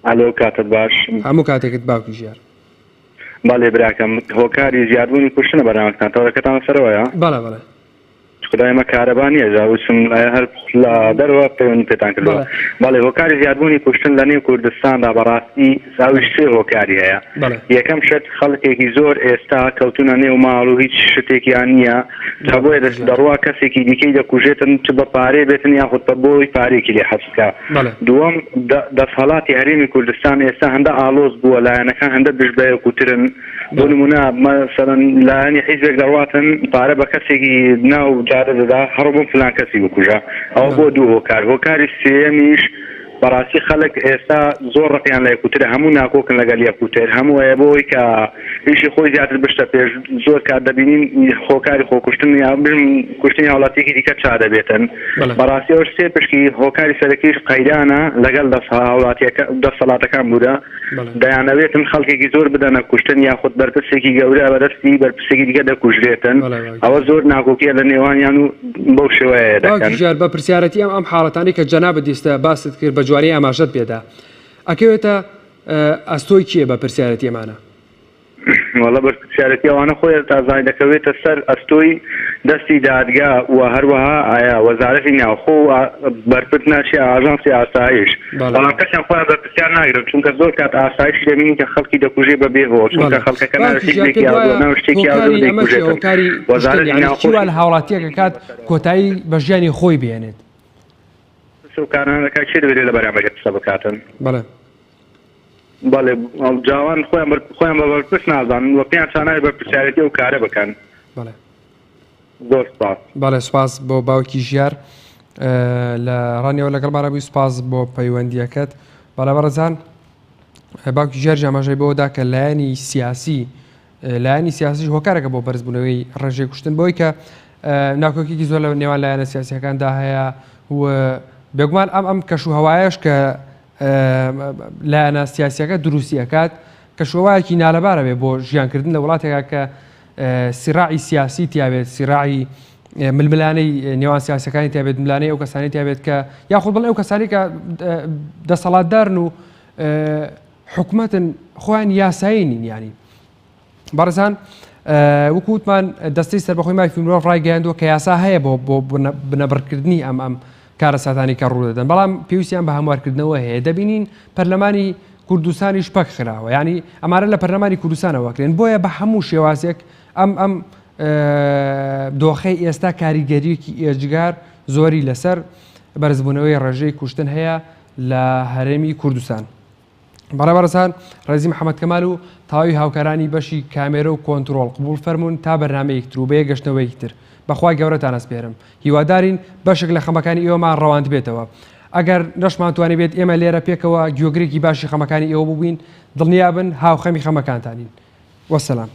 ئالۆ کاتت باش، هەموو کاتێکت باوکی ژیار. باڵێ براکەم هۆکاری زیادبوونی کوشتنە بەرامەکتان تەوەکەتان سەرەوەیە؟ بەڵێ بەڵێ. خدای ئێمە کارەبا نییە جاوچم هەر لە دەرەوە پەیوەندی پێتان کردەوە. باڵێ هۆکاری زیادبوونی کوشتن لە نێو کوردستاندا بەڕاستی ساویش سێ هۆکاری هەیە. یەکەم شت خەڵکێکی زۆر ئێستا کەوتونە نێو ماڵ و هیچ شتێکیان نییە تا بۆیە دەڕوا کەسێکی دیکەی دەکوژێتن چ بە پارێ بێتن یاخود بە بۆی پارێکی لێ حەبسکە. دووەم دەسەڵاتی هەرێمی کوردستان ئێستا هەندە ئالۆز بووە، لایەنەکان هەندە دژبەیەکوترن. بۆ نمونە مەسەڵەن لایەنی حیزبێک دەڕواتن پارە بە کەسێکی ناو جارە دەدا هەڕۆ بۆم فلان کەسی بکوژە. ئەوە بۆ دوو هۆکار. هۆکاری سێمیش بەڕاستی خەڵک ئێستا زۆر ڕقیان لە یەکوترە، هەموو ناکۆکن لەگەڵ یەکوتر، هەموو ئەیە بۆی کە ئیشی خۆی زیاتر بشتە پێش. زۆر کات دەبینین هۆکاری خۆکوشتن یا کوشتنی هاوڵاتیەکی دیکە چا دەبێتن. بەڕاستی ئەوش سێ پشکی هۆکاری سەرەکیش قەیرانە لەگەڵ دەسەڵاتەکان بوودا دەیانەوێتن خەڵکێکی زۆر بدەنە کوشتن یاخود بەرپرسێکی گەورە بەدەستی بەرپرسێکی دیکە دەکوژرێتن. ئەوە زۆر ناکۆکیە لە نێوانیان و بەو شێوەیە دەکەن. بە پرسیارەتی ئەم حاڵەتانی کە جەنابەت دیستە باست کرد بە جوانی ئاماژەت پێدا ئەکەوێتە ئەستۆی کیە بە پرسیارەتی ئەمانە؟ وڵە بەرپرسیارەتی ئەوانە خۆی تازانانی دەکەوێتە سەر ئەستۆی دەستی دادگا و هەروەها ئایا وەزارەتی ناوخۆ بەرپرس ناچێ ئاژانسی ئاسایش بەڵام کەسیان خۆیان بەرپرسیار ناگرن چونکە زۆر کات ئاسایشی دەبینین کە خەڵکی دەکوژێ بەبێهەوە چونکە خەڵکەکە ناوشتێکی ئاودۆ شتێکی ئاودۆ دەیکوژێتەوە وەزارەتی ناوخۆ لە هاوڵاتیەکە کات کۆتایی بە ژیانی خۆی بێنێت سوکانانەکە چێ دەبێت لە بەرامبەر قسە بکاتن بەڵێ جاوان خۆیان بە بەرپرس نازانن وە پێیان چانای بەرپرسیارەتی ئەو کارە بکەن زۆر سپاس بەڵێ سپاس بۆ باوکی ژیار لە ڕانیەوە لەگەڵ بارەبووی سپاس بۆ پەیوەندیەکەت بەڵێ بەڕێزان باوکی ژیار جاماژەی بۆدا کە لایەنی سیاسیش هۆکارێکە بۆ بەرزبوونەوەی ڕێژەی کوشتن بۆی کە ناکۆکێکی زۆر لە نێوان لایەنە سیاسیەکاندا هەیە و بێگومان ئەم کەشوهەوایەش کە لایەنە سیاسیەکە دروستی ئەکات کەشوهەوایەکی نالەبارە بێ بۆ ژیانکردن لە وڵاتێکا کە سیراعی سیاسی تیابێت سیراعی ململانەی نێوان سیاسەکانی تیابێت ملانەی ئەو کەسانی تیابێت کە یاخود بڵێ ئەو کەسانی کە دەسەڵاتدارن و حکومەتن خۆیان یاسایی نین ینی بەڕێزان وەکو وتمان دەستەی سەربەخۆی مافی مرۆڤ ڕایگەیاندووە کە یاسا هەیە بۆ بنەبڕکردنی ئەم کارە ساتانی کە ڕوودەدەن بەڵام پێویستیان بە هەموارکردنەوە هەیە دەبینین پەرلەمانی کوردستانیش پەک خراوە ینی ئەمارە لە پەرلەمانی کوردستانەوە کرێن بۆیە بە هەموو شێوازێک ئەم دۆخەی ئێستا کاریگەریەکی ئێجگار زۆری لەسەر بەرزبوونەوەی ڕێژەی کوشتن هەیە لە هەرێمی کوردستان بەڕێبەرزان ڕێزی محەممەد کەمال و تاوی هاوکارانی بەشی کامێرە و کۆنتترۆل قبول فەرمونون تا بەرنامەیەکتر و بەیە گەشتنەوەیکی تر بەخوای گەورەتان ئەسپێرم هیوادارین بەشێک لە خەمەکانی ئێوەمان ڕەواند بێتەوە ئەگەر نەشمانتوانی بێت ئێمە لێرە پێکەوە گوێگرێکی باشی خەمەکانی ئێوە ببووین دڵنیابن هاوخەمی خەمەکانتانین وەسەلام